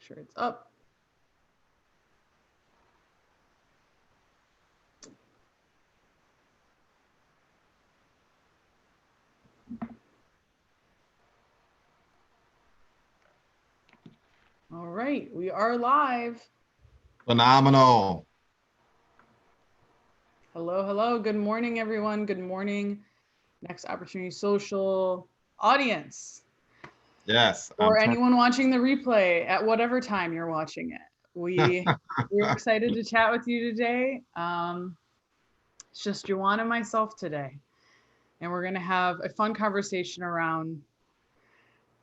sure it's up. All right, we are live. Phenomenal. Hello, hello. Good morning, everyone. Good morning, Next Opportunity Social audience, Yes, or anyone watching the replay at whatever time you're watching it. We're excited to chat with you today. It's just JuJuan and myself today, and we're gonna have a fun conversation around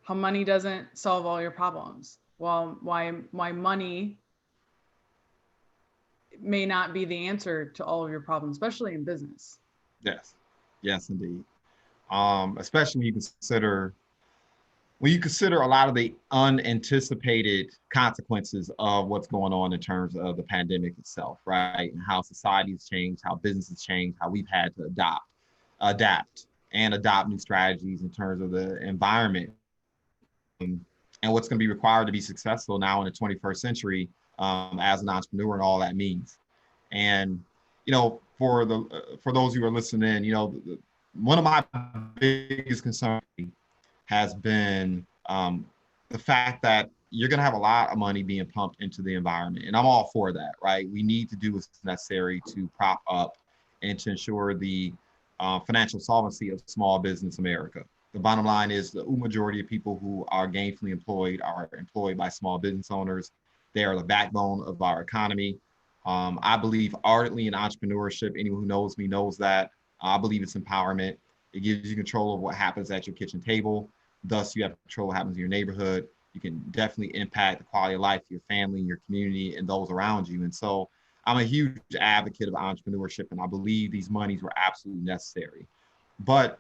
how money doesn't solve all your problems. Well, why money may not be the answer to all of your problems, especially in business. yes, yes, indeed. Especially when you consider a lot of the unanticipated consequences of what's going on in terms of the pandemic itself, right? And how society's changed, how businesses changed, how we've had to adapt, and adopt new strategies in terms of the environment, and what's going to be required to be successful now in the 21st century as an entrepreneur and all that means. And for those who are listening, one of my biggest concerns has been the fact that you're going to have a lot of money being pumped into the environment, and I'm all for that, right? We need to do what's necessary to prop up and to ensure the financial solvency of small business America. The bottom line is the majority of people who are gainfully employed are employed by small business owners. They are the backbone of our economy. I believe ardently in entrepreneurship. Anyone who knows me knows that. I believe it's empowerment. It gives you control of what happens at your kitchen table. Thus, you have control of what happens in your neighborhood. You can definitely impact the quality of life of your family, your community, and those around you. And so I'm a huge advocate of entrepreneurship, and I believe these monies were absolutely necessary. But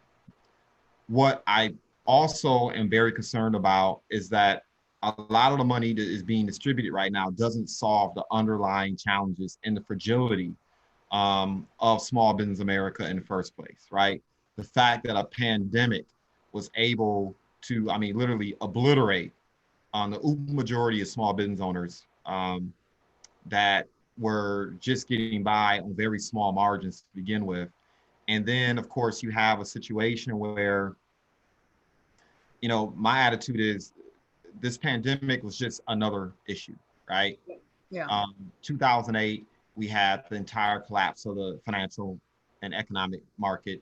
what I also am very concerned about is that a lot of the money that is being distributed right now doesn't solve the underlying challenges and the fragility of small business America in the first place, right? The fact that a pandemic was able to, I mean, literally obliterate on the majority of small business owners that were just getting by on very small margins to begin with. And then, of course, you have a situation where, my attitude is this pandemic was just another issue, right? Yeah. 2008, we had the entire collapse of the financial and economic market.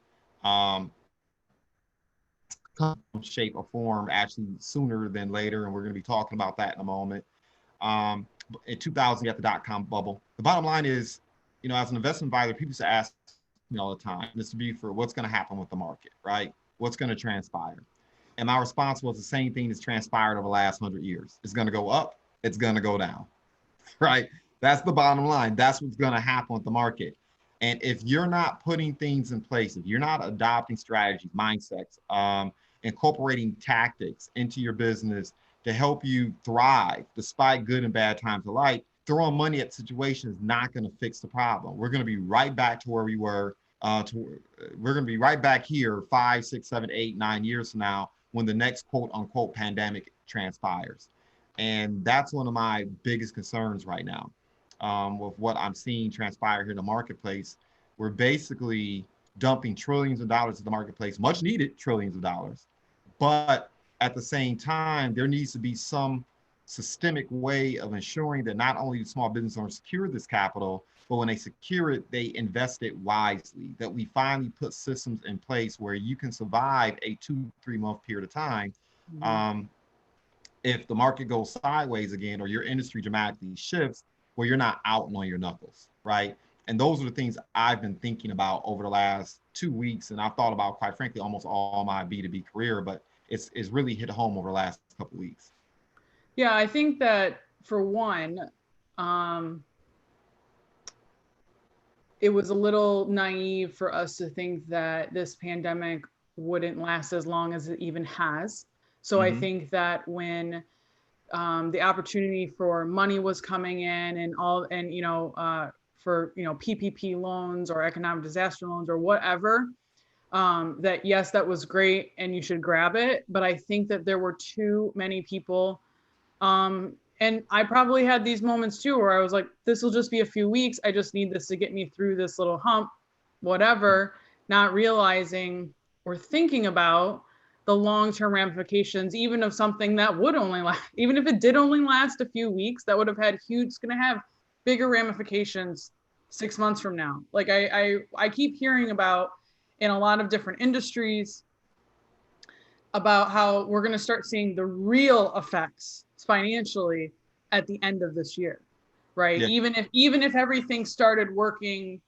Shape or form actually sooner than later, and we're going to be talking about that in a moment. In 2000, you had the dot-com bubble. The bottom line is, as an investment advisor, people used to ask me all the time, this would be for what's going to happen with the market, right? What's going to transpire? And my response was the same thing that's transpired over the last 100 years. It's going to go up, it's going to go down, right? That's the bottom line. That's what's going to happen with the market. And if you're not putting things in place, if you're not adopting strategies, mindsets, incorporating tactics into your business to help you thrive despite good and bad times alike, throwing money at situations is not going to fix the problem. We're going to be right back to where we were. We're going to be right back here 5, 6, 7, 8, 9 years from now when the next quote unquote pandemic transpires. And that's one of my biggest concerns right now with what I'm seeing transpire here in the marketplace. We're basically dumping trillions of dollars in the marketplace, much needed trillions of dollars. But at the same time, there needs to be some systemic way of ensuring that not only do small business owners secure this capital, but when they secure it, they invest it wisely, that we finally put systems in place where you can survive a 2-3 month period of time. If the market goes sideways again, or your industry dramatically shifts, where you're not out on your knuckles, right? And those are the things I've been thinking about over the last 2 weeks. And I've thought about, quite frankly, almost all my B2B career, but it's really hit home over the last couple of weeks. Yeah, I think that for one, it was a little naive for us to think that this pandemic wouldn't last as long as it even has. So I think that when the opportunity for money was coming in and for PPP loans or economic disaster loans or whatever, that yes, that was great and you should grab it. But I think that there were too many people, and And I probably had these moments too, where I was like, this will just be a few weeks. I just need this to get me through this little hump, whatever, not realizing or thinking about the long-term ramifications, even of something that would only last, even if it did only last a few weeks, that would have had huge, it's going to have bigger ramifications 6 months from now. Like I keep hearing about in a lot of different industries about how we're going to start seeing the real effects financially at the end of this year, right? Yeah. Even if everything started working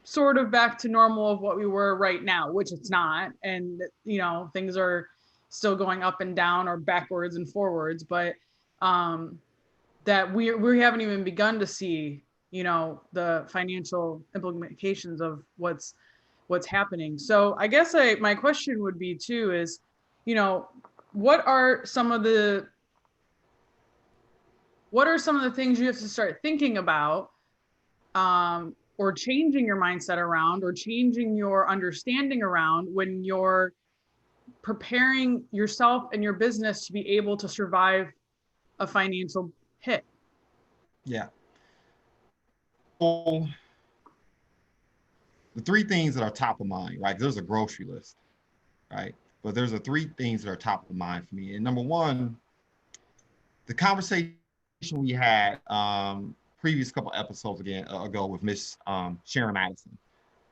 sort of back to normal of what we were right now, which it's not, and you know things are still going up and down or backwards and forwards, but that we haven't even begun to see, you know, the financial implications of what's happening. So I guess my question would be too is, you know, what are some of the things you have to start thinking about, or changing your mindset around, or changing your understanding around when you're preparing yourself and your business to be able to survive a financial hit? Yeah. So the three things that are top of mind, right? There's a grocery list, right? But there's the three things that are top of mind for me. And number one, the conversation we had previous couple episodes ago with Miss Sharon Madison.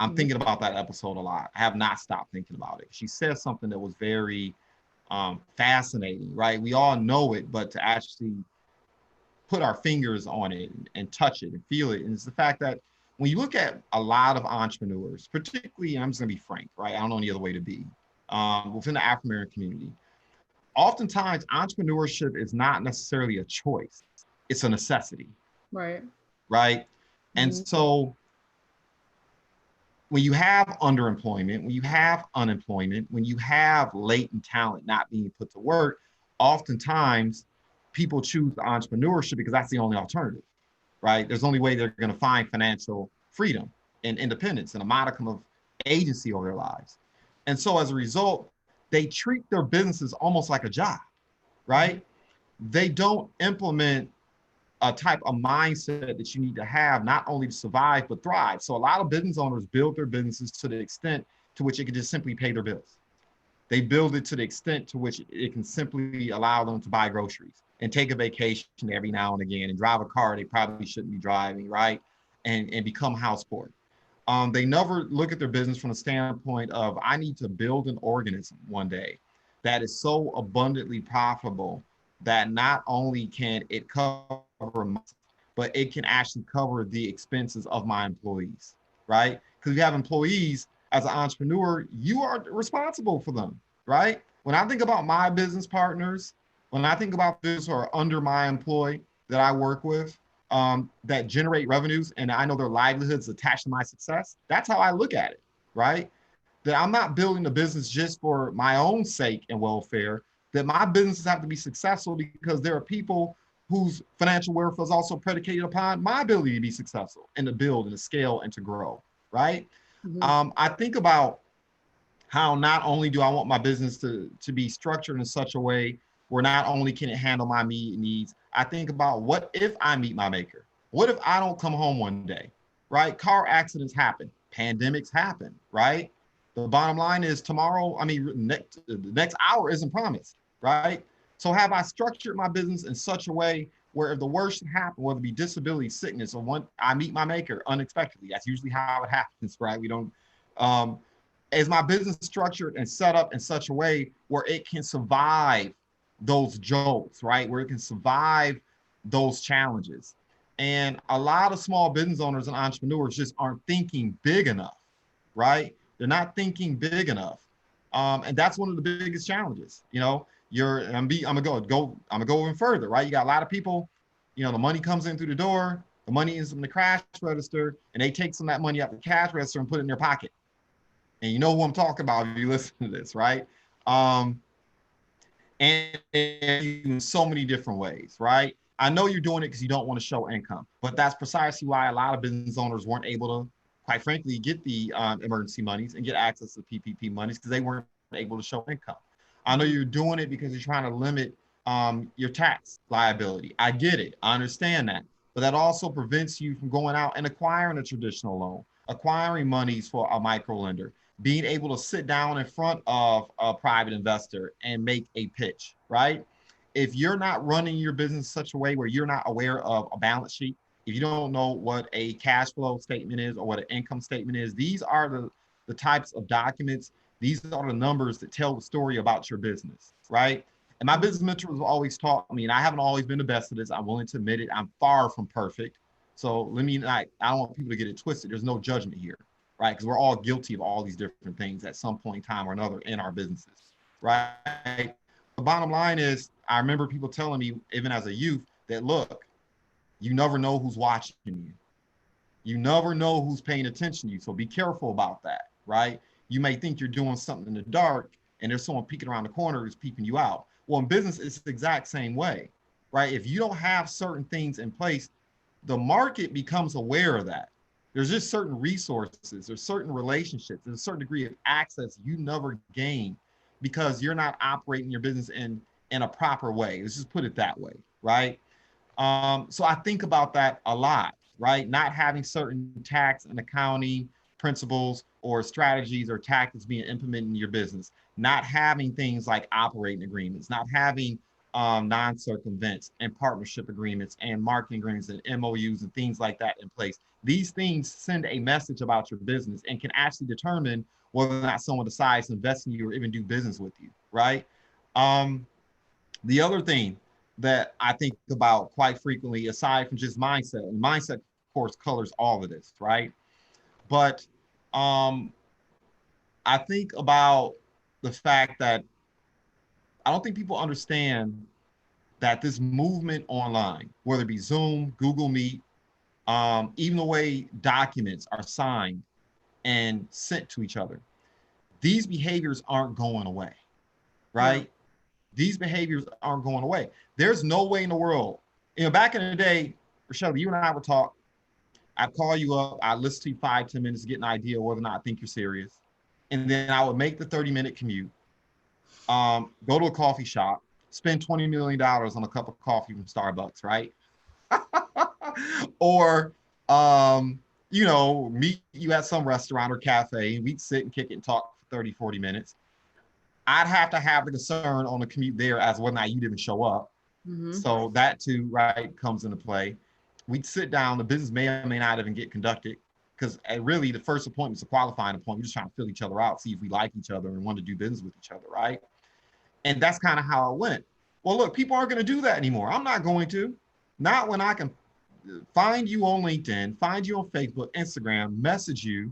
I'm thinking about that episode a lot. I have not stopped thinking about it. She said something that was very fascinating, right? We all know it, but to actually put our fingers on it and touch it and feel it, and it's the fact that when you look at a lot of entrepreneurs, particularly, and I'm just gonna be frank, right? I don't know any other way to be, within the African American community, oftentimes entrepreneurship is not necessarily a choice, it's a necessity. Right. Right. And so when you have underemployment, when you have unemployment, when you have latent talent not being put to work, oftentimes people choose entrepreneurship because that's the only alternative, right? There's the only way they're going to find financial freedom and independence and a modicum of agency over their lives. And so as a result, they treat their businesses almost like a job, right? They don't implement a type of mindset that you need to have not only to survive but thrive. So a lot of business owners build their businesses to the extent to which it can just simply pay their bills. They build it to the extent to which it can simply allow them to buy groceries and take a vacation every now and again and drive a car they probably shouldn't be driving, right? And become house poor. They never look at their business from the standpoint of, I need to build an organism one day that is so abundantly profitable that not only can it cover, but it can actually cover the expenses of my employees, right? Because you have employees as an entrepreneur, you are responsible for them, right? When I think about my business partners, when I think about this who are under my employ that I work with, that generate revenues and I know their livelihoods attached to my success, that's how I look at it, right? That I'm not building a business just for my own sake and welfare, that my businesses have to be successful because there are people whose financial welfare is also predicated upon my ability to be successful and to build and to scale and to grow, right? I think about how not only do I want my business to be structured in such a way where not only can it handle my immediate needs, I think about what if I meet my maker? What if I don't come home one day, right? Car accidents happen, pandemics happen, right? The bottom line is tomorrow, the next hour isn't promised, right? So have I structured my business in such a way where if the worst happens, whether it be disability, sickness, or one, I meet my maker unexpectedly. That's usually how it happens, right? We don't, is my business structured and set up in such a way where it can survive those jolts, right? Where it can survive those challenges. And a lot of small business owners and entrepreneurs just aren't thinking big enough, right? They're not thinking big enough. And that's one of the biggest challenges. You know, I'm gonna go even further, right? You got a lot of people, you know, the money comes in through the door, the money is in the cash register, and they take some of that money out the cash register and put it in their pocket. And you know who I'm talking about if you listen to this, right? And in so many different ways, right? I know you're doing it because you don't want to show income, but that's precisely why a lot of business owners weren't able to, quite frankly, get the emergency monies and get access to PPP monies because they weren't able to show income. I know you're doing it because you're trying to limit your tax liability. I get it. I understand that. But that also prevents you from going out and acquiring a traditional loan, acquiring monies for a micro lender, being able to sit down in front of a private investor and make a pitch, right? If you're not running your business such a way where you're not aware of a balance sheet, if you don't know what a cash flow statement is or what an income statement is, these are the types of documents, these are the numbers that tell the story about your business, right? And my business mentors have always taught me, and I haven't always been the best at this, I'm willing to admit it, I'm far from perfect. So let me not, I don't want people to get it twisted. There's no judgment here, right? Because we're all guilty of all these different things at some point in time or another in our businesses, right? The bottom line is, I remember people telling me, even as a youth, that look, you never know who's watching you. You never know who's paying attention to you. So be careful about that, right? You may think you're doing something in the dark and there's someone peeking around the corner who's peeping you out. Well, in business, it's the exact same way, right? If you don't have certain things in place, the market becomes aware of that. There's just certain resources, there's certain relationships, there's a certain degree of access you never gain because you're not operating your business in a proper way. Let's just put it that way, right? So I think about that a lot, right? Not having certain tax and accounting principles or strategies or tactics being implemented in your business, not having things like operating agreements, not having non-circumvents and partnership agreements and marketing agreements and MOUs and things like that in place. These things send a message about your business and can actually determine whether or not someone decides to invest in you or even do business with you, right? The other thing that I think about quite frequently, aside from just mindset, and mindset, of course, colors all of this, right? But I think about the fact that I don't think people understand that this movement online, whether it be Zoom, Google Meet, even the way documents are signed and sent to each other, these behaviors aren't going away, right? Yeah. These behaviors aren't going away. There's no way in the world. You know, back in the day, Rachele, you and I would talk. I'd call you up. I'd listen to you 5-10 minutes to get an idea whether or not I think you're serious. And then I would make the 30-minute commute, go to a coffee shop, spend $20 million on a cup of coffee from Starbucks, right? Or, you know, meet you at some restaurant or cafe, and we'd sit and kick it and talk for 30, 40 minutes. I'd have to have the concern on the commute there as whether or not you didn't show up. Mm-hmm. So that too, right, comes into play. We'd sit down, the business may or may not even get conducted because really the first appointment is a qualifying appointment. We're just trying to fill each other out, see if we like each other and want to do business with each other, right? And that's kind of how it went. Well, look, people aren't going to do that anymore. I'm not going to. Not when I can find you on LinkedIn, find you on Facebook, Instagram, message you,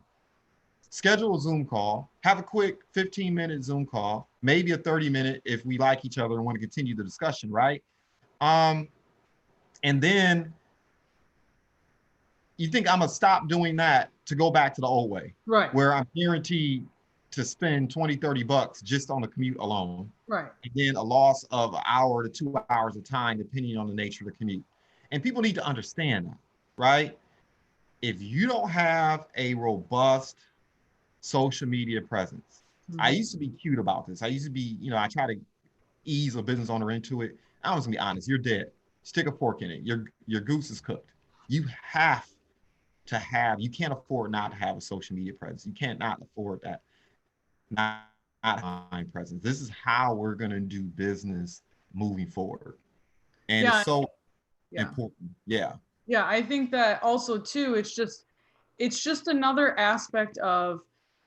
schedule a Zoom call, have a quick 15-minute Zoom call, maybe a 30-minute if we like each other and want to continue the discussion, right? And then you think I'm going to stop doing that to go back to the old way, right? Where I'm guaranteed to spend 20, 30 bucks just on the commute alone. Right. And then a loss of an hour to 2 hours of time, depending on the nature of the commute. And people need to understand that, right? If you don't have a robust social media presence, mm-hmm. I used to be cute about this. I used to be, you know, I try to ease a business owner into it. I was gonna be honest, you're dead. Stick a fork in it. Your goose is cooked. You have to have, you can't afford not to have a social media presence. You can't not afford that. Not online presence. This is how we're going to do business moving forward. And it's so important. Yeah. Yeah. I think that also too, it's just another aspect of,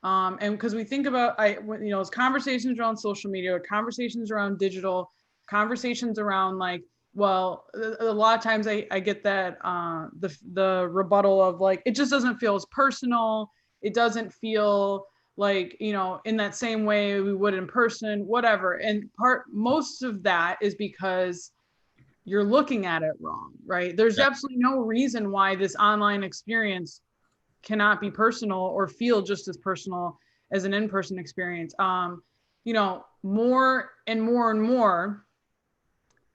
and because we think about, you know, it's conversations around social media, conversations around digital, conversations around like, well, a lot of times I get that, the rebuttal of like, it just doesn't feel as personal. It doesn't feel like, you know, in that same way we would in person, whatever. And most of that is because you're looking at it wrong, right? There's absolutely no reason why this online experience cannot be personal or feel just as personal as an in-person experience. You know, more and more and more,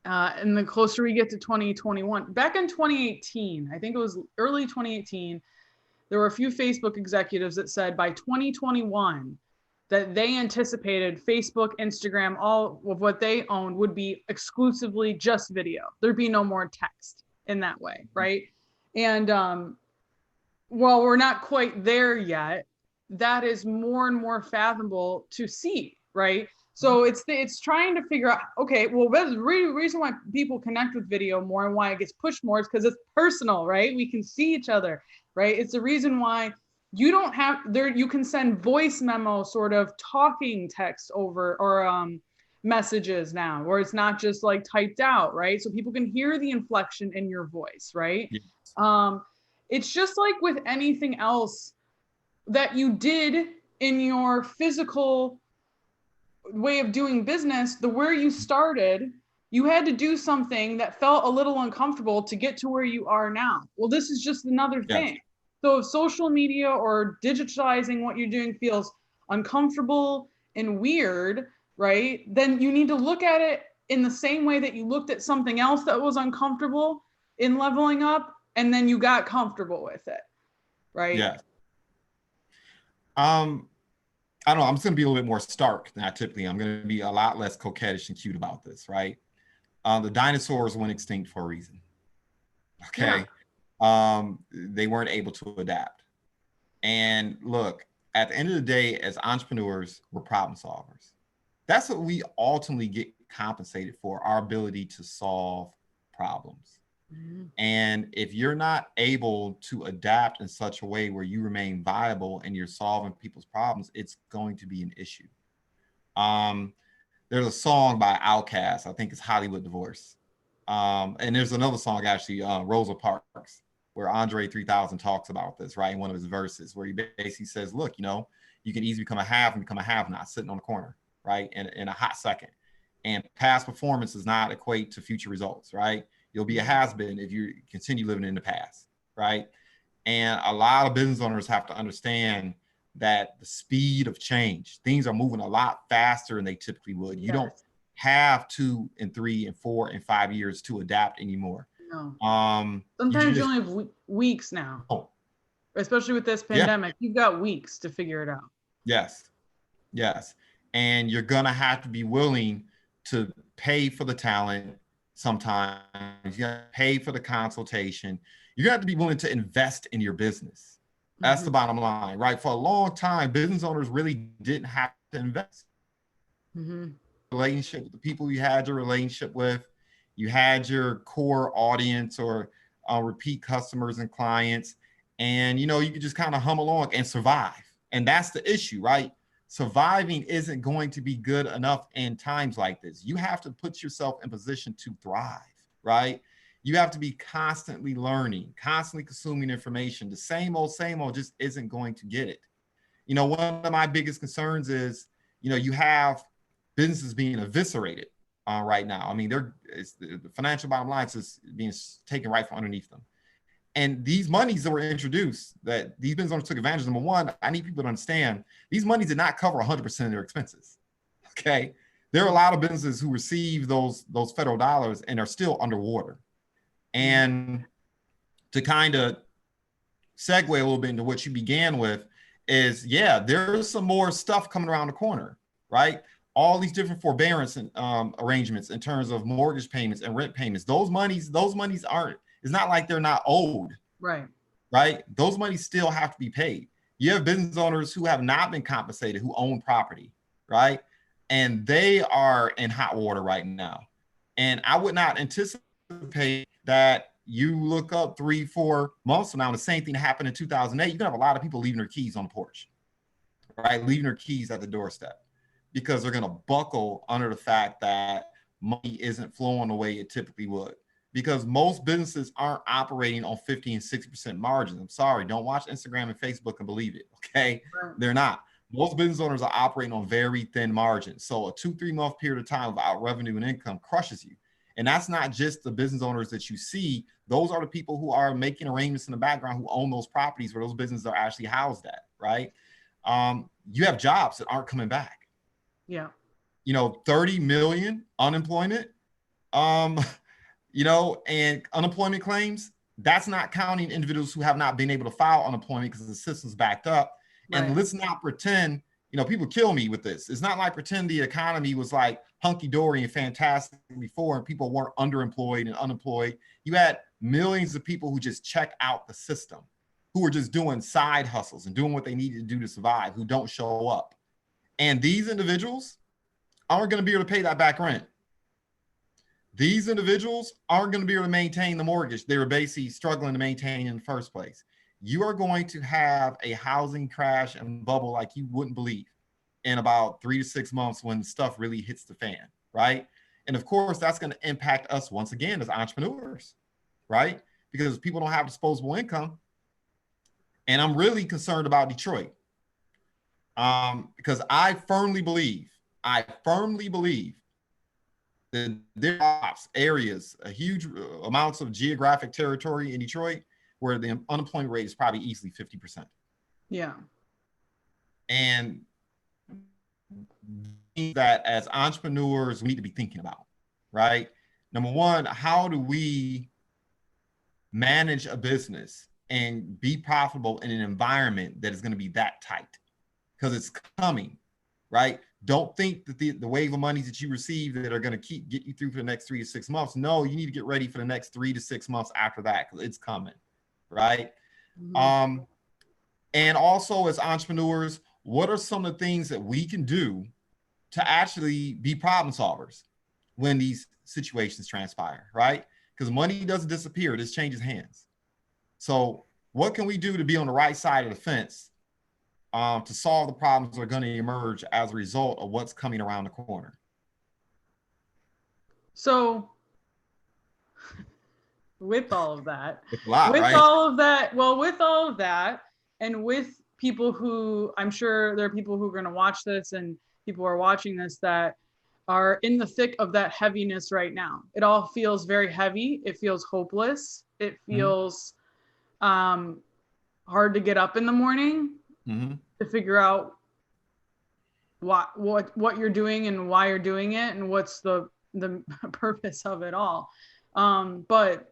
and the closer we get to 2021, back in 2018, I think it was early 2018, there were a few Facebook executives that said by 2021 that they anticipated Facebook, Instagram, all of what they owned would be exclusively just video. There'd be no more text in that way, right? And while we're not quite there yet, that is more and more fathomable to see, right? So it's trying to figure out, okay, well, the reason why people connect with video more and why it gets pushed more is because it's personal, right? We can see each other, right? It's the reason why you don't have there. You can send voice memo, sort of talking text over, or messages now, where it's not just like typed out, right? So people can hear the inflection in your voice, right? Yes. It's just like with anything else that you did in your physical way of doing business, where you started, you had to do something that felt a little uncomfortable to get to where you are now. Well, this is just another thing. So if social media or digitizing what you're doing feels uncomfortable and weird, right, then you need to look at it in the same way that you looked at something else that was uncomfortable in leveling up, and then you got comfortable with it, right? Yeah. I don't know. I'm just going to be a little bit more stark than I typically am. I'm going to be a lot less coquettish and cute about this, right? The dinosaurs went extinct for a reason. Okay. Yeah. They weren't able to adapt. And look, at the end of the day, as entrepreneurs, we're problem solvers. That's what we ultimately get compensated for, our ability to solve problems. Mm-hmm. And if you're not able to adapt in such a way where you remain viable and you're solving people's problems, it's going to be an issue. There's a song by Outkast, I think it's Hollywood Divorce. And there's another song, actually, Rosa Parks, where Andre 3000 talks about this, right, in one of his verses, where he basically says, look, you can easily become a have and become a have-not sitting on the corner, right, in a hot second. And past performance does not equate to future results, right? You'll be a has-been if you continue living in the past, right? And a lot of business owners have to understand that the speed of change, things are moving a lot faster than they typically would. You don't have 2 and 3 and 4 and 5 years to adapt anymore. No. Sometimes you only have weeks now. Oh. Especially with this pandemic, you've got weeks to figure it out. Yes. And you're gonna have to be willing to pay for the talent. Sometimes you gotta pay for the consultation. You have to be willing to invest in your business. That's the bottom line, right? For a long time, business owners really didn't have to invest. Relationship with the people you had your relationship with, you had your core audience or repeat customers and clients, and you could just kind of hum along and survive. And that's the issue, right? Surviving isn't going to be good enough in times like this. You have to put yourself in position to thrive, right? You have to be constantly learning, constantly consuming information. The same old just isn't going to get it. One of my biggest concerns is, you have businesses being eviscerated right now. I mean, the financial bottom line is being taken right from underneath them. And these monies that were introduced, that these business owners took advantage of, number one, I need people to understand, these monies did not cover 100% of their expenses, okay? There are a lot of businesses who receive those federal dollars and are still underwater. And to kind of segue a little bit into what you began with is, there's some more stuff coming around the corner, right? All these different forbearance and arrangements in terms of mortgage payments and rent payments. Those monies aren't, it's not like they're not owed. Right? Those monies still have to be paid. You have business owners who have not been compensated, who own property, right? And they are in hot water right now. And I would not anticipate that you look up 3-4 months from now, the same thing happened in 2008. You're gonna have a lot of people leaving their keys on the porch, right? Leaving their keys at the doorstep, because they're gonna buckle under the fact that money isn't flowing the way it typically would. Because most businesses aren't operating on 50 and 60% margins. I'm sorry, don't watch Instagram and Facebook and believe it, okay? They're not. Most business owners are operating on very thin margins. So a 2-3 month period of time without revenue and income crushes you. And that's not just the business owners that you see. Those are the people who are making arrangements in the background, who own those properties where those businesses are actually housed at, right? You have jobs that aren't coming back. 30 million unemployment. And unemployment claims, that's not counting individuals who have not been able to file unemployment because the system's backed up. And let's not pretend, people kill me with this. It's not like pretend the economy was like hunky-dory and fantastic before and people weren't underemployed and unemployed. You had millions of people who just check out the system, who were just doing side hustles and doing what they needed to do to survive, who don't show up. And these individuals aren't going to be able to pay that back rent. These individuals aren't going to be able to maintain the mortgage they were basically struggling to maintain in the first place. You are going to have a housing crash and bubble like you wouldn't believe in about 3 to 6 months when stuff really hits the fan, right? And of course, that's going to impact us once again as entrepreneurs, right? Because people don't have disposable income. And I'm really concerned about Detroit because I firmly believe that there are areas, huge amounts of geographic territory in Detroit where the unemployment rate is probably easily 50%. Yeah. And that as entrepreneurs, we need to be thinking about, right? Number one, how do we manage a business and be profitable in an environment that is going to be that tight? Because it's coming, right? Don't think that the wave of monies that you receive that are going to get you through for the next 3 to 6 months. No, you need to get ready for the next 3 to 6 months after that because it's coming, right? Mm-hmm. And also as entrepreneurs, what are some of the things that we can do to actually be problem solvers when these situations transpire, right? Because money doesn't disappear, it just changes hands. So what can we do to be on the right side of the fence to solve the problems that are going to emerge as a result of what's coming around the corner? So with all of that, it's a lot, with right? all of that, and with people who, I'm sure there are people who are going to watch this and people are watching this that are in the thick of that heaviness right now. It all feels very heavy. It feels hopeless. It feels hard to get up in the morning to figure out what you're doing and why you're doing it and what's the purpose of it all. But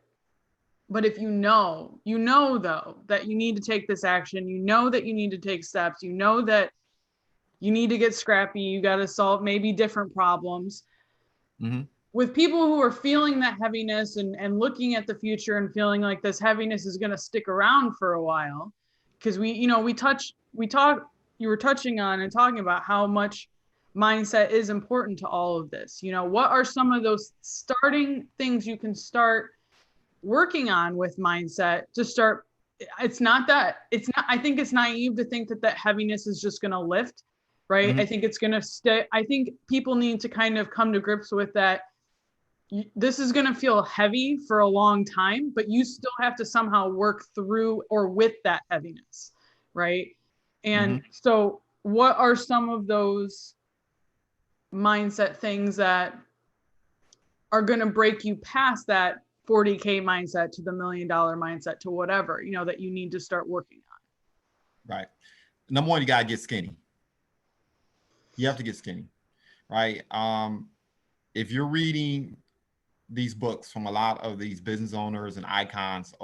if you know though that you need to take this action, you know that you need to take steps, you know that you need to get scrappy, you got to solve maybe different problems. With people who are feeling that heaviness and looking at the future and feeling like this heaviness is going to stick around for a while, because you were touching on and talking about how much mindset is important to all of this. What are some of those starting things you can start working on with mindset to start? I think it's naive to think that heaviness is just going to lift, right? I think it's going to stay. I think people need to kind of come to grips with that. This is going to feel heavy for a long time, but you still have to somehow work through or with that heaviness, right? And so what are some of those mindset things that are going to break you past that 40K mindset to the $1 million mindset to whatever, that you need to start working on? Right. Number one, you got to get skinny. You have to get skinny, right? If you're reading these books from a lot of these business owners and icons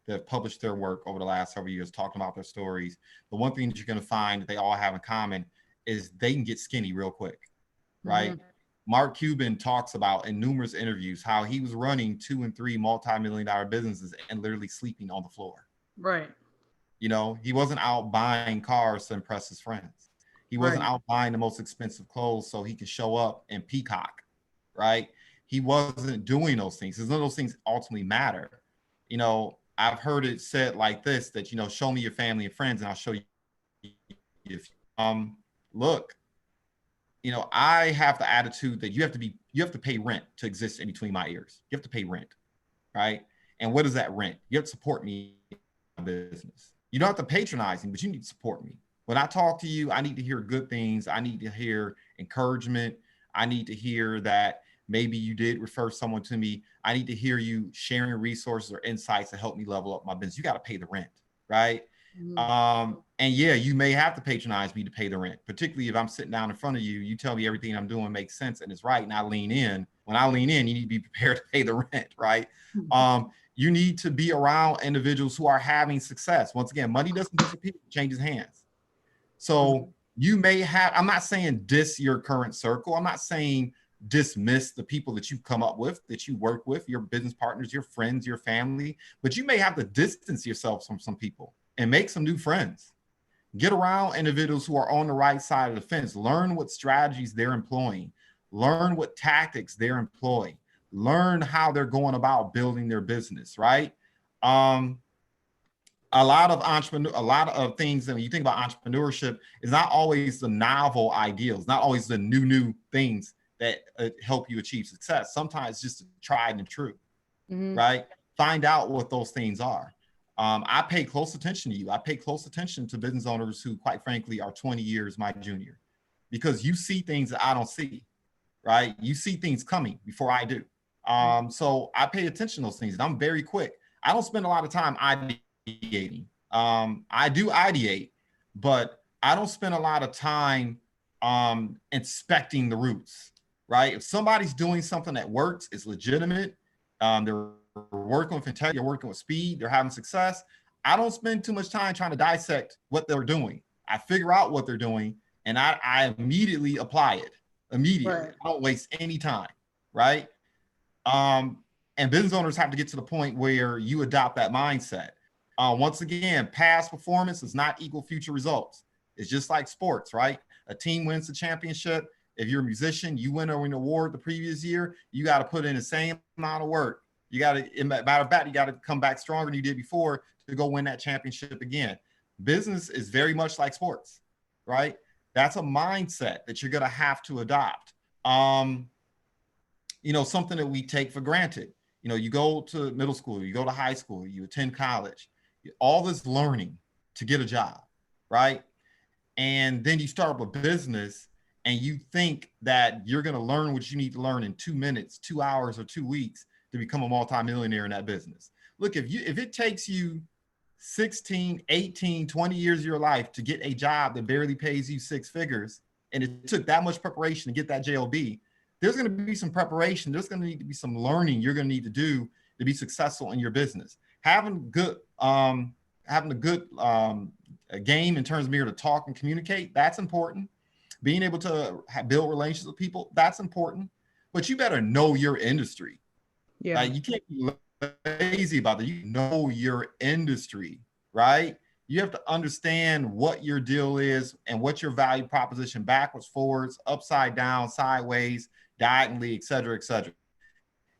that have published their work over the last several years, talking about their stories, the one thing that you're going to find that they all have in common is they can get skinny real quick, right? Mark Cuban talks about in numerous interviews how he was running 2 and 3 multi-million-dollar businesses and literally sleeping on the floor. Right. He wasn't out buying cars to impress his friends. He wasn't out buying the most expensive clothes so he could show up and peacock, right? He wasn't doing those things because none of those things ultimately matter. I've heard it said like this, that, show me your family and friends and I'll show you. Look, I have the attitude that you have to pay rent to exist in between my ears. You have to pay rent, right? And what is that rent? You have to support me in my business. You don't have to patronize me, but you need to support me. When I talk to you, I need to hear good things. I need to hear encouragement. I need to hear that maybe you did refer someone to me. I need to hear you sharing resources or insights to help me level up my business. You got to pay the rent, right? And yeah, you may have to patronize me to pay the rent, particularly if I'm sitting down in front of you, you tell me everything I'm doing makes sense and it's right, and I lean in. When I lean in, you need to be prepared to pay the rent, right? You need to be around individuals who are having success. Once again, money doesn't disappear, it changes hands. So You may have, I'm not saying diss your current circle. I'm not saying dismiss the people that you've come up with, that you work with, your business partners, your friends, your family, but you may have to distance yourself from some people and make some new friends. Get around individuals who are on the right side of the fence. Learn what strategies they're employing. Learn what tactics they're employing. Learn how they're going about building their business, right? A lot of things, and when you think about entrepreneurship, is not always the novel ideals, not always the new things that help you achieve success. Sometimes just tried and true, right? Find out what those things are. I pay close attention to you. I pay close attention to business owners who, quite frankly, are 20 years my junior, because you see things that I don't see, right? You see things coming before I do. So I pay attention to those things, and I'm very quick. I don't spend a lot of time ideating. I do ideate, but I don't spend a lot of time inspecting the roots, right? If somebody's doing something that works, it's legitimate, they're working with integrity, they're working with speed, they're having success, I don't spend too much time trying to dissect what they're doing. I figure out what they're doing, and I immediately apply it. Immediately. Right. I don't waste any time, right? And business owners have to get to the point where you adopt that mindset. Once again, past performance does not equal future results. It's just like sports, right? A team wins the championship. If you're a musician, you win an award the previous year, you got to put in the same amount of work. You got to, matter of fact, you got to come back stronger than you did before to go win that championship again. Business is very much like sports, right? That's a mindset that you're going to have to adopt. Something that we take for granted. You go to middle school, you go to high school, you attend college, all this learning to get a job, right? And then you start up a business and you think that you're going to learn what you need to learn in 2 minutes, 2 hours, or 2 weeks to become a multimillionaire in that business. Look, if it takes you 16, 18, 20 years of your life to get a job that barely pays you 6 figures, and it took that much preparation to get that JOB, there's going to be some preparation. There's going to need to be some learning you're going to need to do to be successful in your business. Having a good game in terms of being able to talk and communicate, that's important. Being able to build relationships with people, that's important. But you better know your industry. Yeah. Like, you can't be lazy about that. You know your industry, right? You have to understand what your deal is and what your value proposition, backwards, forwards, upside down, sideways, diagonally, et cetera, et cetera.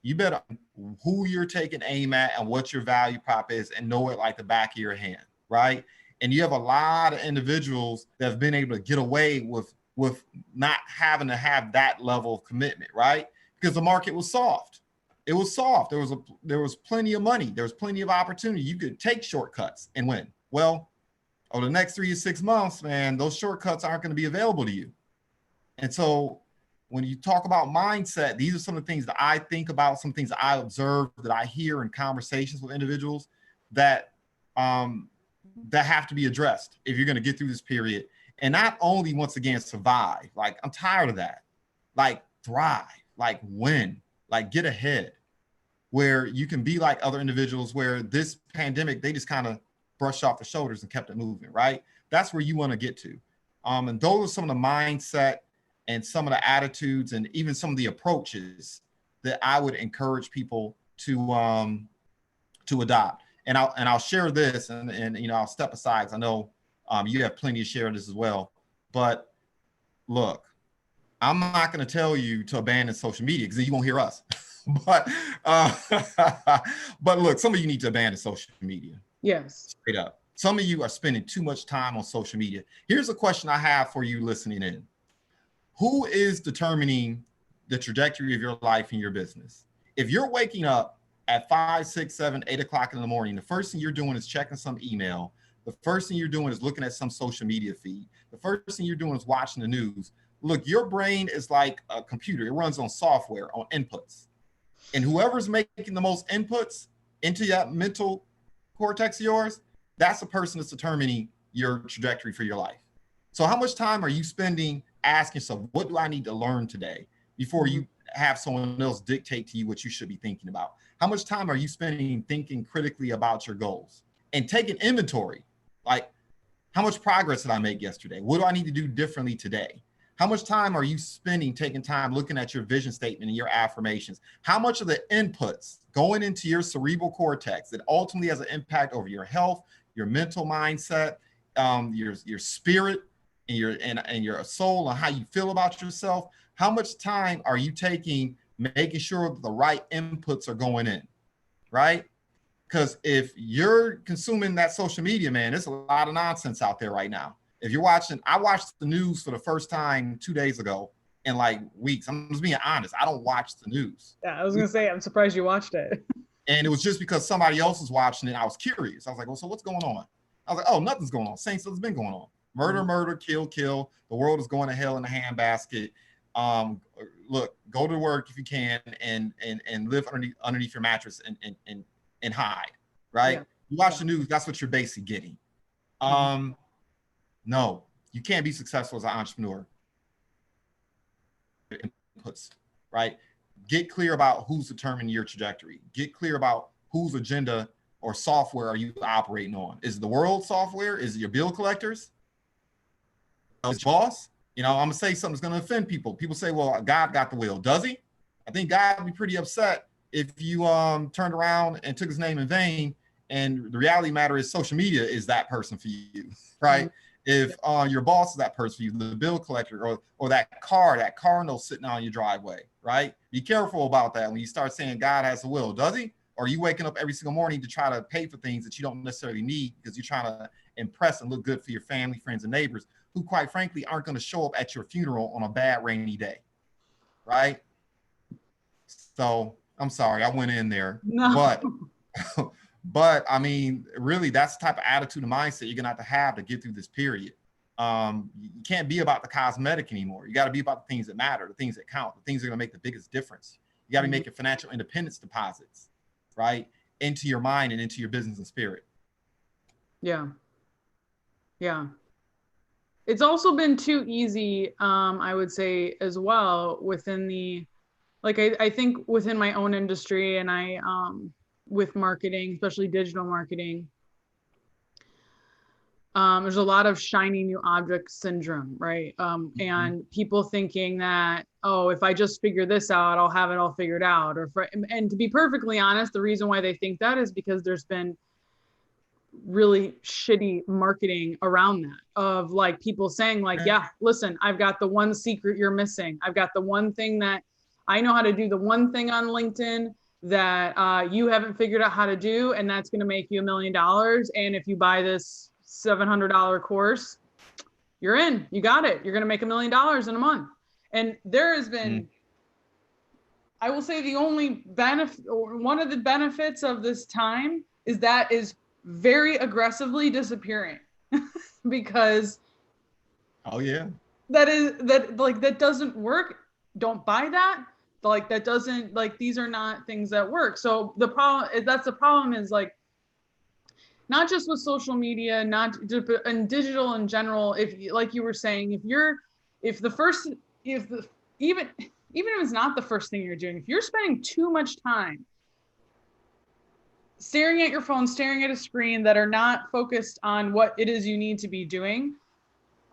You better know who you're taking aim at and what your value prop is, and know it like the back of your hand, right? And you have a lot of individuals that have been able to get away with not having to have that level of commitment, right? Because the market was soft. It was soft. There was plenty of money. There was plenty of opportunity. You could take shortcuts and win. Well, over the next 3 to 6 months, man, those shortcuts aren't going to be available to you. And so when you talk about mindset, these are some of the things that I think about, some things that I observe, that I hear in conversations with individuals that have to be addressed if you're going to get through this period. And not only, once again, survive. Like, I'm tired of that. Like, thrive, like win, like get ahead, where you can be like other individuals where this pandemic, they just kind of brushed off the shoulders and kept it moving, right? That's where you want to get to. And those are some of the mindset and some of the attitudes and even some of the approaches that I would encourage people to adopt. And I'll share this, and I'll step aside because I know you have plenty to share on this as well. But look, I'm not going to tell you to abandon social media because you won't hear us. but look, some of you need to abandon social media. Yes. Straight up. Some of you are spending too much time on social media. Here's a question I have for you listening in. Who is determining the trajectory of your life and your business? If you're waking up at 5, 6, 7, 8 o'clock in the morning, the first thing you're doing is checking some email. The first thing you're doing is looking at some social media feed. The first thing you're doing is watching the news. Look, your brain is like a computer. It runs on software, on inputs. And whoever's making the most inputs into that mental cortex of yours, that's the person that's determining your trajectory for your life. So how much time are you spending asking yourself, what do I need to learn today, before you have someone else dictate to you what you should be thinking about? How much time are you spending thinking critically about your goals and taking inventory? Like, How much progress did I make yesterday? What do I need to do differently today? How much time are you spending taking time looking at your vision statement and your affirmations? How much of the inputs going into your cerebral cortex that ultimately has an impact over your health, your mental mindset, your spirit, and your soul, and how you feel about yourself? How much time are you taking making sure that the right inputs are going in, right? Because if you're consuming that social media, man, there's a lot of nonsense out there right now. If you're watching, I watched the news for the first time 2 days ago in like weeks. I'm just being honest. I don't watch the news. Yeah, I was going to say, I'm surprised you watched it. And it was just because somebody else was watching it. I was curious. I was like, well, so what's going on? I was like, oh, nothing's going on. Same stuff's been going on. Murder, murder, kill, kill. The world is going to hell in a handbasket. Look, go to work if you can and live underneath your mattress and hide, right? Yeah. You watch the news, that's what you're basically getting. No, you can't be successful as an entrepreneur. Inputs, right? Get clear about who's determining your trajectory. Get clear about whose agenda or software are you operating on. Is it the world software? Is it your bill collectors? Is it your boss? You know, I'm gonna say something that's gonna offend people. People say, well, God got the will. Does he? I think God would be pretty upset if you turned around and took his name in vain. And the reality matter is social media is that person for you, right? If your boss is that person for you, the bill collector or that cardinal sitting on your driveway, right? Be careful about that when you start saying God has a will. Does he? Or are you waking up every single morning to try to pay for things that you don't necessarily need because you're trying to impress and look good for your family, friends, and neighbors who, quite frankly, aren't going to show up at your funeral on a bad rainy day, right? So I'm sorry, I went in there, no. But I mean, really, that's the type of attitude and mindset you're gonna have to get through this period. You can't be about the cosmetic anymore. You got to be about the things that matter, the things that count, the things that are gonna make the biggest difference. You got to be making financial independence deposits, right, into your mind and into your business and spirit. Yeah. It's also been too easy, I would say as well, within the, like, I think within my own industry and with marketing, especially digital marketing, there's a lot of shiny new object syndrome, right? And people thinking that, oh, if I just figure this out, I'll have it all figured out. And to be perfectly honest, the reason why they think that is because there's been really shitty marketing around that, of like people saying like, yeah, listen, I've got the one secret you're missing. I've got the one thing that I know how to do, the one thing on LinkedIn that you haven't figured out how to do, and that's going to make you $1 million. And if you buy this $700 course, you're in, you got it. You're going to make $1 million in a month. And there has been, I will say, the only benefit, or one of the benefits of this time is that is very aggressively disappearing because that doesn't work. Don't buy that. Like, that doesn't, like, these are not things that work. So the problem is like, not just with social media, not in digital in general. If, like you were saying, even if it's not the first thing you're doing, if you're spending too much time staring at your phone, staring at a screen that are not focused on what it is you need to be doing,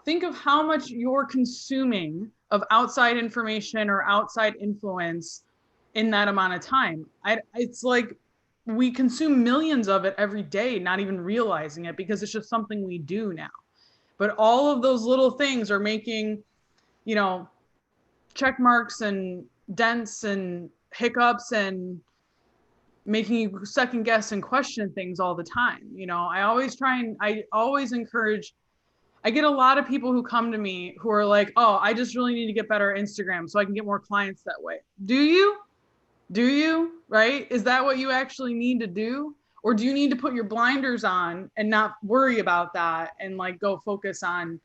think of how much you're consuming of outside information or outside influence in that amount of time. It's like we consume millions of it every day, not even realizing it, because it's just something we do now. But all of those little things are making, check marks and dents and hiccups and making you second guess and question things all the time. I always encourage, I get a lot of people who come to me who are like, oh, I just really need to get better at Instagram so I can get more clients that way. Do you? Right? Is that what you actually need to do? Or do you need to put your blinders on and not worry about that and like go focus on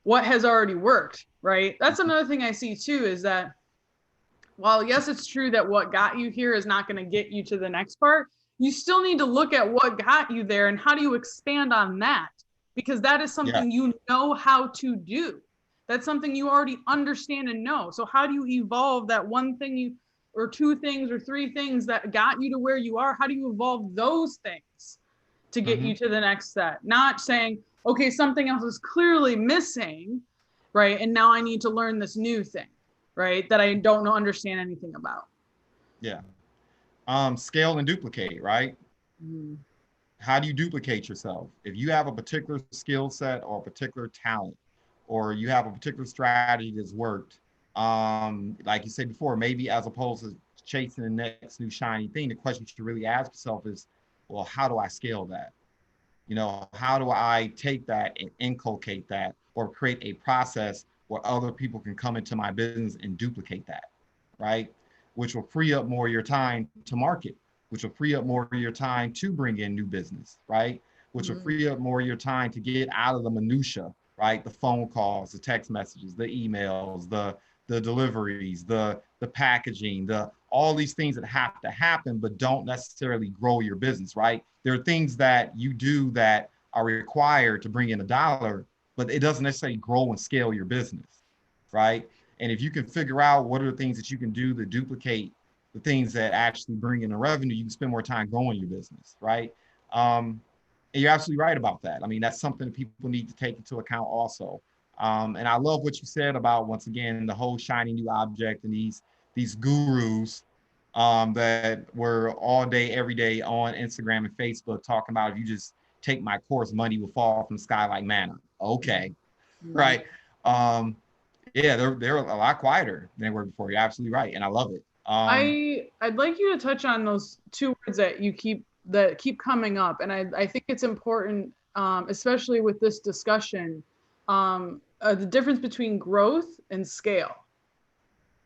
what has already worked, right? That's another thing I see too, is that while yes, it's true that what got you here is not going to get you to the next part, you still need to look at what got you there and how do you expand on that? Because that is something you know how to do. That's something you already understand and know. So how do you evolve that one thing or two things or three things that got you to where you are? How do you evolve those things to get you to the next step. Not saying, okay, something else is clearly missing, right? And now I need to learn this new thing, right? That I don't understand anything about. Yeah. Scale and duplicate, right? Mm. How do you duplicate yourself? If you have a particular skill set or a particular talent, or you have a particular strategy that's worked, like you said before, maybe as opposed to chasing the next new shiny thing, the question you should really ask yourself is, well, how do I scale that? You know, how do I take that and inculcate that, or create a process where other people can come into my business and duplicate that, right? Which will free up more of your time to market, which will free up more of your time to bring in new business, right? Which will free up more of your time to get out of the minutia, right? The phone calls, the text messages, the emails, the deliveries, the packaging, the all these things that have to happen, but don't necessarily grow your business, right? There are things that you do that are required to bring in a dollar, but it doesn't necessarily grow and scale your business, right? And if you can figure out what are the things that you can do to duplicate the things that actually bring in the revenue, you can spend more time growing your business, right? And you're absolutely right about that. I mean, that's something that people need to take into account also. And I love what you said about, once again, the whole shiny new object and these gurus that were all day, every day on Instagram and Facebook talking about, if you just take my course, money will fall from the sky like manna. Okay, right. Yeah, they're a lot quieter than they were before. You're absolutely right, and I love it. I'd like you to touch on those two words that keep coming up, and I think it's important, especially with this discussion, the difference between growth and scale.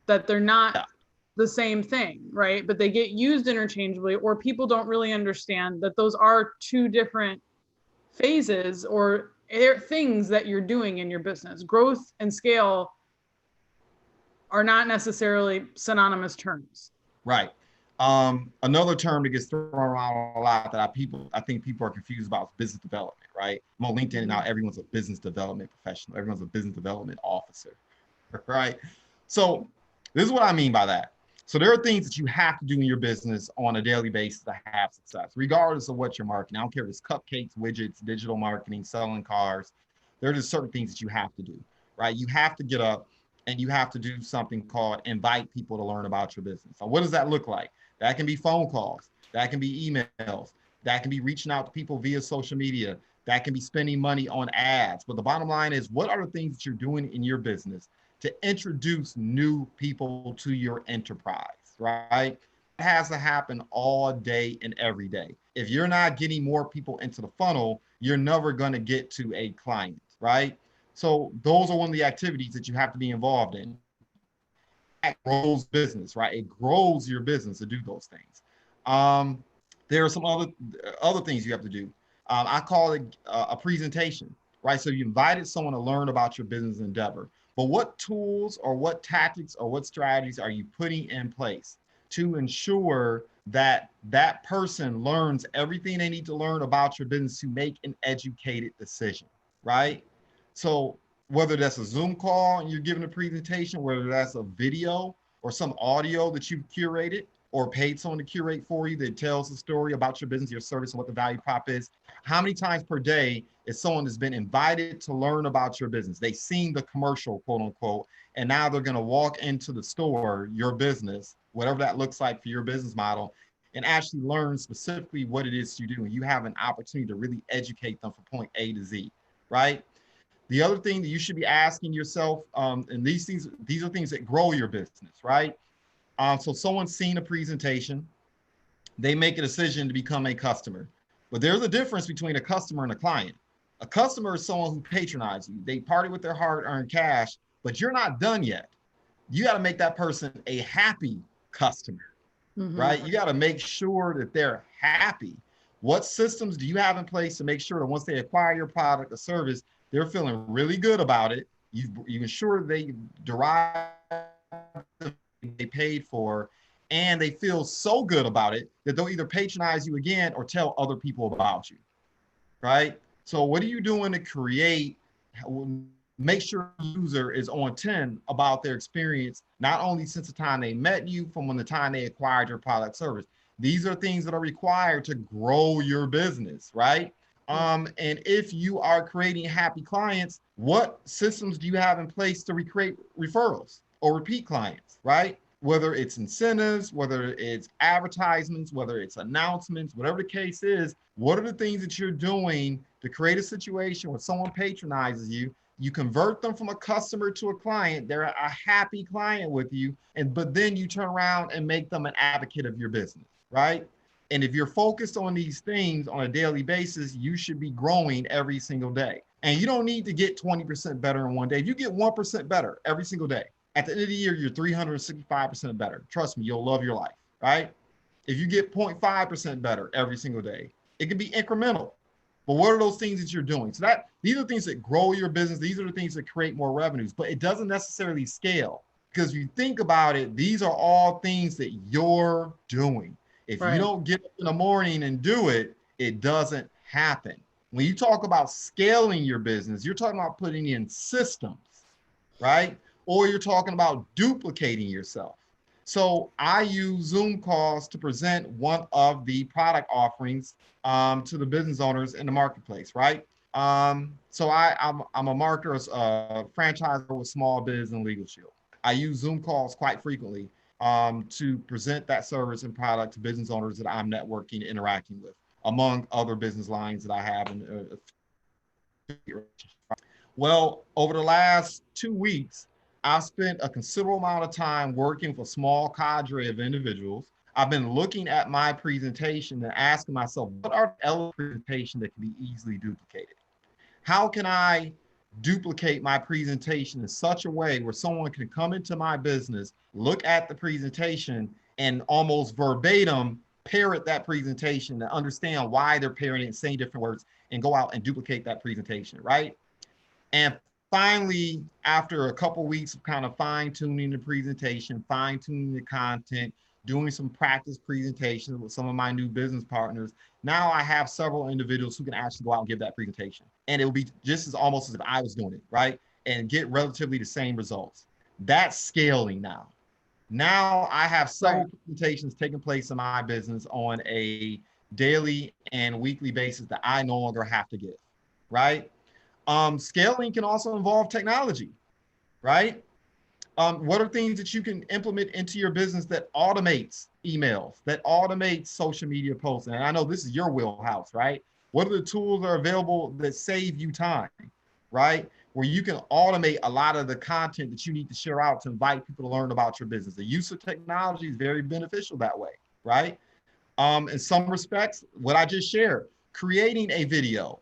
That they're not the same thing, right? But they get used interchangeably, or people don't really understand that those are two different phases or things that you're doing in your business. Growth and scale are not necessarily synonymous terms. Right. Another term that gets thrown around a lot that I think people are confused about is business development, right? I'm on LinkedIn and now everyone's a business development professional. Everyone's a business development officer, right? So this is what I mean by that. So there are things that you have to do in your business on a daily basis to have success, regardless of what you're marketing. I don't care if it's cupcakes, widgets, digital marketing, selling cars. There are just certain things that you have to do, right? You have to get up and you have to do something called invite people to learn about your business. So what does that look like? That can be phone calls. That can be emails. That can be reaching out to people via social media. That can be spending money on ads. But the bottom line is, what are the things that you're doing in your business to introduce new people to your enterprise, right? It has to happen all day and every day. If you're not getting more people into the funnel, you're never going to get to a client, right? So those are one of the activities that you have to be involved in. That grows business, right? It grows your business to do those things. There are some other things you have to do. I call it a presentation, right? So you invited someone to learn about your business endeavor. But what tools or what tactics or what strategies are you putting in place to ensure that that person learns everything they need to learn about your business to make an educated decision, right? So whether that's a Zoom call and you're giving a presentation, whether that's a video or some audio that you've curated or paid someone to curate for you that tells the story about your business, your service, and what the value prop is. How many times per day is someone that's been invited to learn about your business? They've seen the commercial, quote unquote, and now they're going to walk into the store, your business, whatever that looks like for your business model, and actually learn specifically what it is you do. And you have an opportunity to really educate them from point A to Z, right? The other thing that you should be asking yourself, and these are things that grow your business, right? So someone's seen a presentation, they make a decision to become a customer. But there's a difference between a customer and a client. A customer is someone who patronizes you. They party with their hard-earned cash, but you're not done yet. You got to make that person a happy customer, right? You got to make sure that they're happy. What systems do you have in place to make sure that once they acquire your product or service, they're feeling really good about it? You ensure they derive they paid for, and they feel so good about it that they'll either patronize you again or tell other people about you, right? So what are you doing to make sure the user is on 10 about their experience, not only since the time they met you, from when the time they acquired your product service? These are things that are required to grow your business, right? And if you are creating happy clients, what systems do you have in place to recreate referrals or repeat clients, right? Whether it's incentives, whether it's advertisements, whether it's announcements, whatever the case is, what are the things that you're doing to create a situation where someone patronizes you, you convert them from a customer to a client, they're a happy client with you, but then you turn around and make them an advocate of your business, right? And if you're focused on these things on a daily basis, you should be growing every single day. And you don't need to get 20% better in one day. If you get 1% better every single day, at the end of the year, you're 365% better. Trust me, you'll love your life, right? If you get 0.5% better every single day, it can be incremental. But what are those things that you're doing? So these are things that grow your business. These are the things that create more revenues, but it doesn't necessarily scale, because if you think about it, these are all things that you're doing. If you don't get up in the morning and do it, it doesn't happen. When you talk about scaling your business, you're talking about putting in systems, right? Or you're talking about duplicating yourself. So I use Zoom calls to present one of the product offerings to the business owners in the marketplace, right? So I'm a marketer, a franchisor with Small Biz and Legal Shield. I use Zoom calls quite frequently to present that service and product to business owners that I'm networking, interacting with, among other business lines that I have. Well, over the last 2 weeks, I've spent a considerable amount of time working with a small cadre of individuals. I've been looking at my presentation and asking myself, what are the elements of presentation that can be easily duplicated? How can I duplicate my presentation in such a way where someone can come into my business, look at the presentation, and almost verbatim parrot that presentation to understand why they're parroting it, saying different words, and go out and duplicate that presentation, right? And finally, after a couple of weeks of kind of fine-tuning the presentation, fine-tuning the content, doing some practice presentations with some of my new business partners, now I have several individuals who can actually go out and give that presentation. And it will be just as almost as if I was doing it, right? And get relatively the same results. That's scaling now. Now I have several presentations taking place in my business on a daily and weekly basis that I no longer have to give, right? Scaling can also involve technology, right? What are things that you can implement into your business that automates emails, that automates social media posts? And I know this is your wheelhouse, right? What are the tools that are available that save you time, right? Where you can automate a lot of the content that you need to share out to invite people to learn about your business. The use of technology is very beneficial that way, right? In some respects, what I just shared, creating a video,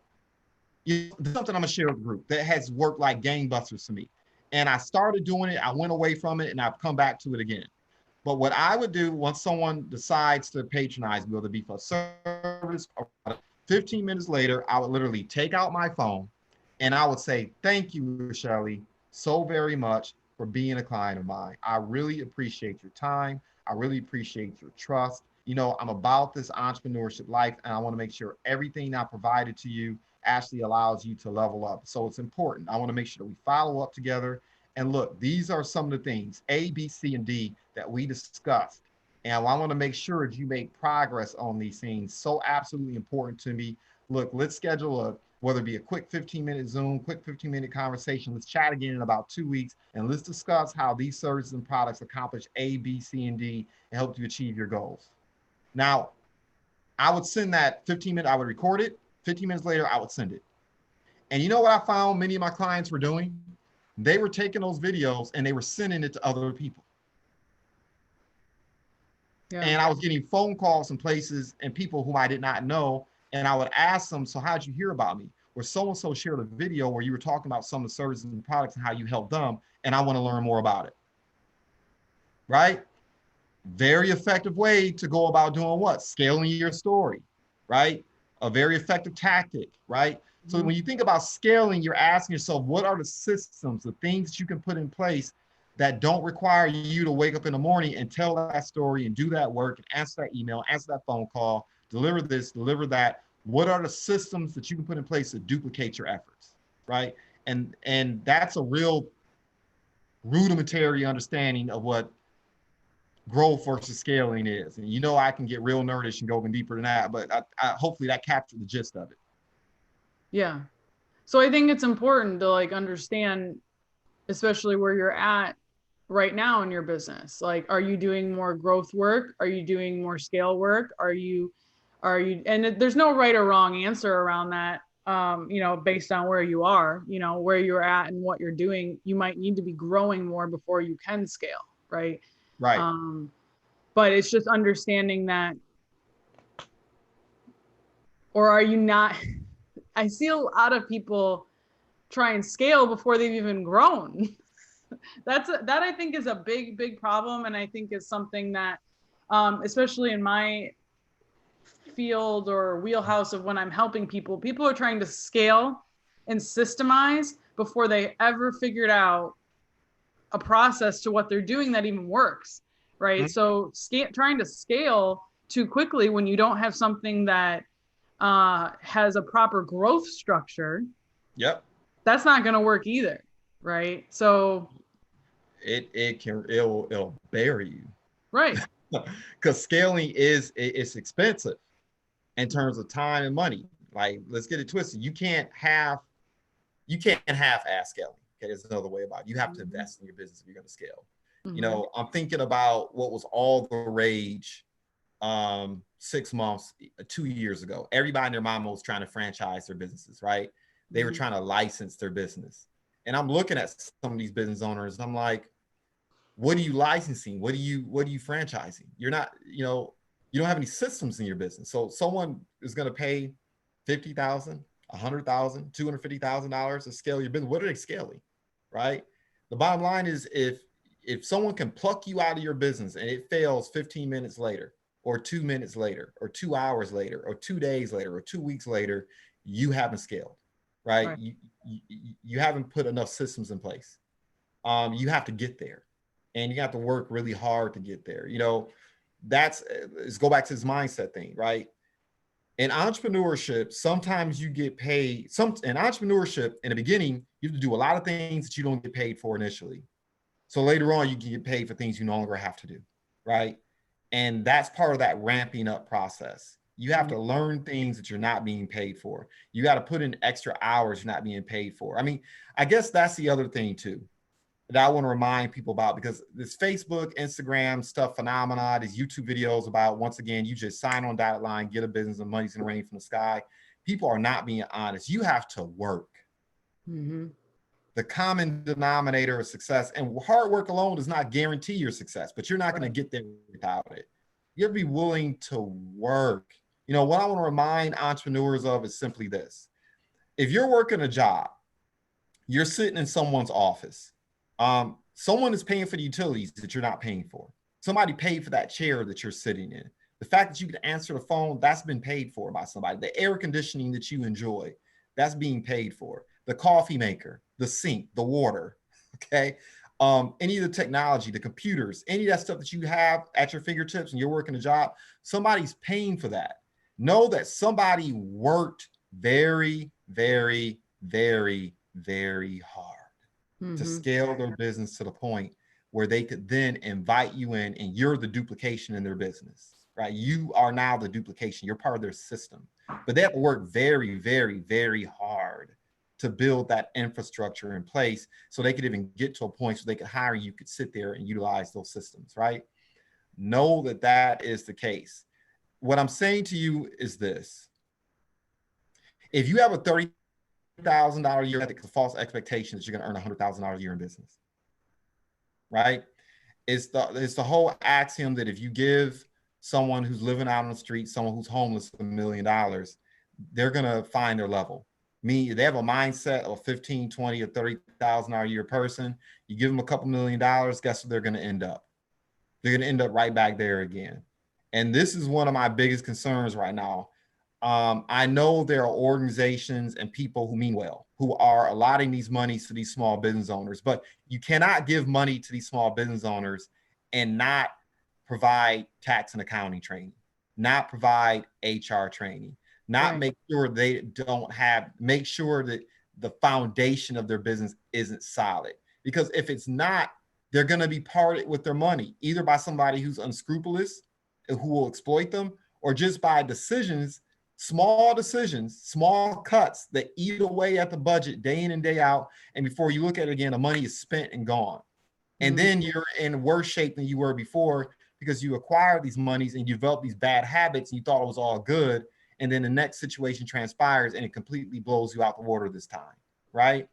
something I'm gonna share with the group that has worked like gangbusters for me. And I started doing it, I went away from it, and I've come back to it again. But what I would do once someone decides to patronize me, whether it be for service or 15 minutes later, I would literally take out my phone and I would say, thank you, Rachele, so very much for being a client of mine. I really appreciate your time. I really appreciate your trust. You know, I'm about this entrepreneurship life, and I want to make sure everything I provided to you actually allows you to level up. So it's important. I want to make sure that we follow up together. And look, these are some of the things, A, B, C, and D, that we discussed. And I want to make sure that you make progress on these things. So absolutely important to me. Look, let's schedule whether it be a quick 15-minute Zoom, quick 15-minute conversation. Let's chat again in about 2 weeks, and let's discuss how these services and products accomplish A, B, C, and D and help you achieve your goals. Now, I would send that 15-minute, I would record it. 15 minutes later, I would send it. And you know what I found many of my clients were doing? They were taking those videos and they were sending it to other people. Yeah. And I was getting phone calls from places and people whom I did not know. And I would ask them, so how'd you hear about me? Or so-and-so shared a video where you were talking about some of the services and products and how you helped them. And I want to learn more about it. Right? Very effective way to go about doing what? Scaling your story, right? A very effective tactic, right? So when you think about scaling, you're asking yourself, what are the systems, the things that you can put in place that don't require you to wake up in the morning and tell that story and do that work and answer that email, answer that phone call, deliver this, deliver that. What are the systems that you can put in place to duplicate your efforts, right? And that's a real rudimentary understanding of what growth versus scaling is. And I can get real nerdish and go even deeper than that, but I hopefully that captured the gist of it. Yeah. So I think it's important to like understand, especially where you're at right now in your business. Like, are you doing more growth work? Are you doing more scale work? And there's no right or wrong answer around that. Based on where you are, where you're at and what you're doing, you might need to be growing more before you can scale, right? Right. But it's just understanding that, or are you not? I see a lot of people try and scale before they've even grown. That I think is a big problem, and I think is something that, especially in my field or wheelhouse of when I'm helping people are trying to scale and systemize before they ever figured out a process to what they're doing that even works, right? Mm-hmm. So trying to scale too quickly when you don't have something that has a proper growth structure, Yep. that's not going to work either, right? So it'll bury you, right. because scaling it's expensive in terms of time and money. Like, let's get it twisted. You can't have ass scaling. Okay, there's another way about it. You have to invest in your business if you're going to scale. Mm-hmm. I'm thinking about what was all the rage 6 months, 2 years ago. Everybody and their mama was trying to franchise their businesses, right? They were trying to license their business. And I'm looking at some of these business owners and I'm like, what are you licensing? What are you franchising? You're not, you don't have any systems in your business. So someone is going to pay $50,000, $100,000, $250,000 to scale your business. What are they scaling? Right? The bottom line is, if someone can pluck you out of your business and it fails 15 minutes later, or 2 minutes later, or 2 hours later, or 2 days later, or 2 weeks later, you haven't scaled, right? Right. You haven't put enough systems in place. You have to get there, and you have to work really hard to get there. Let's go back to this mindset thing, right? In entrepreneurship, sometimes you get paid. In entrepreneurship, in the beginning, you have to do a lot of things that you don't get paid for initially. So later on, you can get paid for things you no longer have to do, right? And that's part of that ramping up process. You have to learn things that you're not being paid for. You got to put in extra hours you're not being paid for. I mean, I guess that's the other thing too that I want to remind people about, because this Facebook, Instagram stuff phenomena, these YouTube videos about, once again, you just sign on dotted line, get a business, and money's going to rain from the sky. People are not being honest. You have to work. Mm-hmm. The common denominator of success, and hard work alone does not guarantee your success, but you're not going to get there without it. You have to be willing to work. What I want to remind entrepreneurs of is simply this. If you're working a job, you're sitting in someone's office. Someone is paying for the utilities that you're not paying for. Somebody paid for that chair that you're sitting in. The fact that you can answer the phone, that's been paid for by somebody. The air conditioning that you enjoy, that's being paid for. The coffee maker, the sink, the water, okay? Any of the technology, the computers, any of that stuff that you have at your fingertips and you're working a job, somebody's paying for that. Know that somebody worked very, very, very, very hard to scale their business to the point where they could then invite you in, and you're the duplication in their business, right? You are now the duplication. You're part of their system. But they have to work very, very, very hard to build that infrastructure in place so they could even get to a point so they could hire you, could sit there and utilize those systems, right? Know that that is the case. What I'm saying to you is this. If you have a $30,000 a year, it's a false expectation that you're going to earn $100,000 a year in business, right? It's the whole axiom that if you give someone who's living out on the street, someone who's homeless, $1 million, they're going to find their level. They have a mindset of 15, 20, or $30,000 a year person. You give them a couple $1 million, guess what they're going to end up? They're going to end up right back there again. And this is one of my biggest concerns right now. I know there are organizations and people who mean well, who are allotting these monies to these small business owners, but you cannot give money to these small business owners and not provide tax and accounting training, not provide HR training, not make sure make sure that the foundation of their business isn't solid. Because if it's not, they're going to be parted with their money, either by somebody who's unscrupulous, who will exploit them, or just by decisions, small cuts that eat away at the budget day in and day out. And before you look at it again, the money is spent and gone. And then you're in worse shape than you were before, because you acquired these monies and you developed these bad habits and you thought it was all good. And then the next situation transpires and it completely blows you out the water this time, right?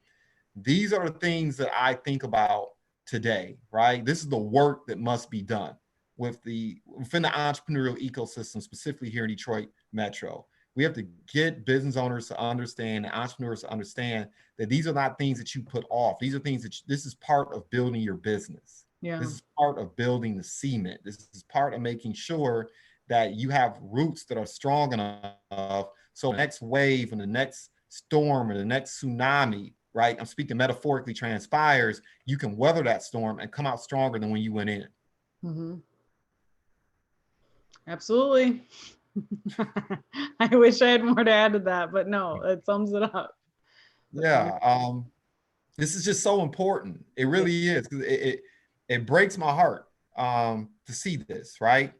These are the things that I think about today, right? This is the work that must be done within the entrepreneurial ecosystem, specifically here in Detroit Metro. We have to get business owners to understand, entrepreneurs to understand that these are not things that you put off. These are things that this is part of building your business. Yeah. This is part of building the cement. This is part of making sure that you have roots that are strong enough. So the next wave and the next storm or the next tsunami, right? I'm speaking metaphorically, transpires, you can weather that storm and come out stronger than when you went in. Mm-hmm. Absolutely. I wish I had more to add to that, but no, it sums it up. Yeah. This is just so important. It really is. It breaks my heart to see this, right?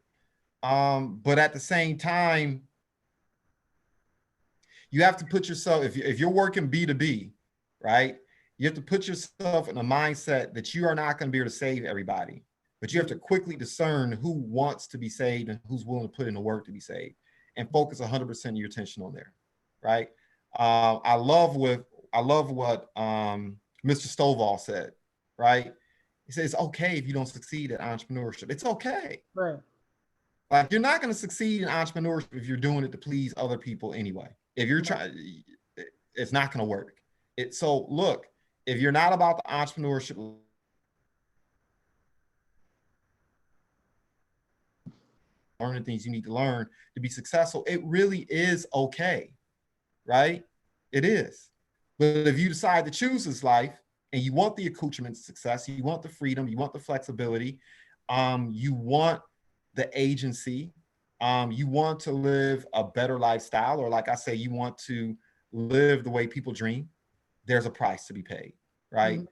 But at the same time, you have to put yourself, if you're working B2B, right? You have to put yourself in a mindset that you are not going to be able to save everybody, but you have to quickly discern who wants to be saved and who's willing to put in the work to be saved, and focus 100% of your attention on there, right? I love what Mr. Stovall said, right? He says, it's okay if you don't succeed at entrepreneurship. It's okay. Right. Like, you're not going to succeed in entrepreneurship if you're doing it to please other people anyway. If you're trying, it's not going to work. So look, if you're not about the entrepreneurship, learn the things you need to learn to be successful, it really is okay, right? It is. But if you decide to choose this life and you want the accoutrements of success, you want the freedom, you want the flexibility, you want the agency, you want to live a better lifestyle, or like I say, you want to live the way people dream, there's a price to be paid, right? Mm-hmm.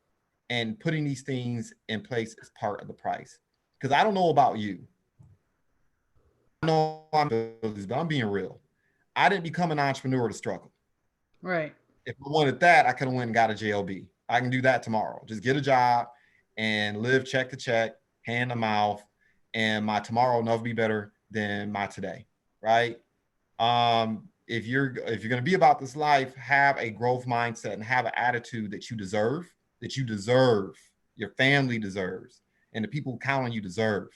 And putting these things in place is part of the price. Because I don't know about you. I know I'm being real. I didn't become an entrepreneur to struggle. Right. If I wanted that, I could have went and got a JLB. I can do that tomorrow. Just get a job and live check to check, hand to mouth, and my tomorrow will never be better than my today, right? If you're going to be about this life, have a growth mindset and have an attitude that you deserve, your family deserves, and the people who count on you deserve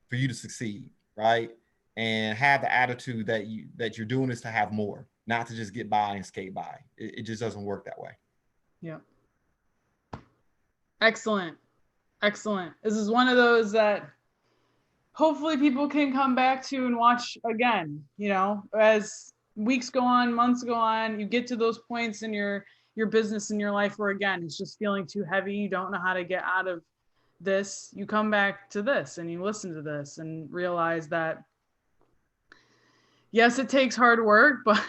for you to succeed, right? And have the attitude that you're doing this to have more, not to just get by and skate by. It just doesn't work that way. Yeah. Excellent. Excellent. This is one of those that hopefully people can come back to and watch again. You know, as weeks go on, months go on, you get to those points in your business in your life where, again, it's just feeling too heavy. You don't know how to get out of this. You come back to this and you listen to this and realize that, yes, it takes hard work, but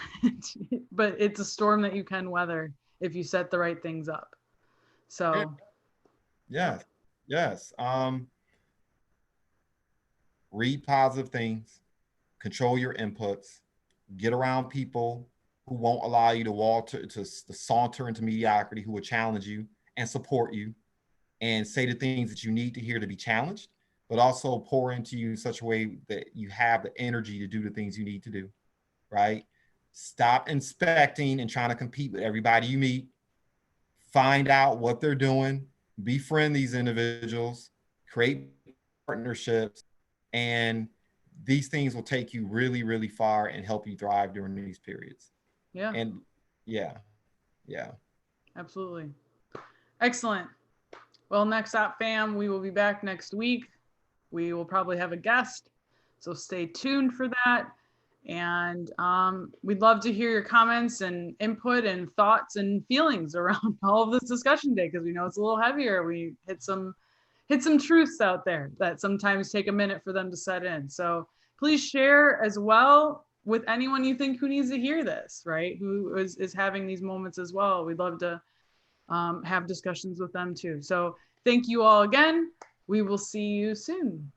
it's a storm that you can weather if you set the right things up. So yes. Read positive things, control your inputs, get around people who won't allow you to saunter into mediocrity, who will challenge you and support you and say the things that you need to hear to be challenged, but also pour into you in such a way that you have the energy to do the things you need to do, right? Stop inspecting and trying to compete with everybody you meet. Find out what they're doing, befriend these individuals, create partnerships, and these things will take you really, really far and help you thrive during these periods. Yeah. And yeah. Absolutely. Excellent. Well, Next Op fam, we will be back next week. We will probably have a guest, so stay tuned for that. And we'd love to hear your comments and input and thoughts and feelings around all of this discussion today, because we know it's a little heavier. We hit some truths out there that sometimes take a minute for them to set in. So please share as well with anyone you think who needs to hear this, right? Who is having these moments as well. We'd love to have discussions with them too. So Thank you all again. We will see you soon.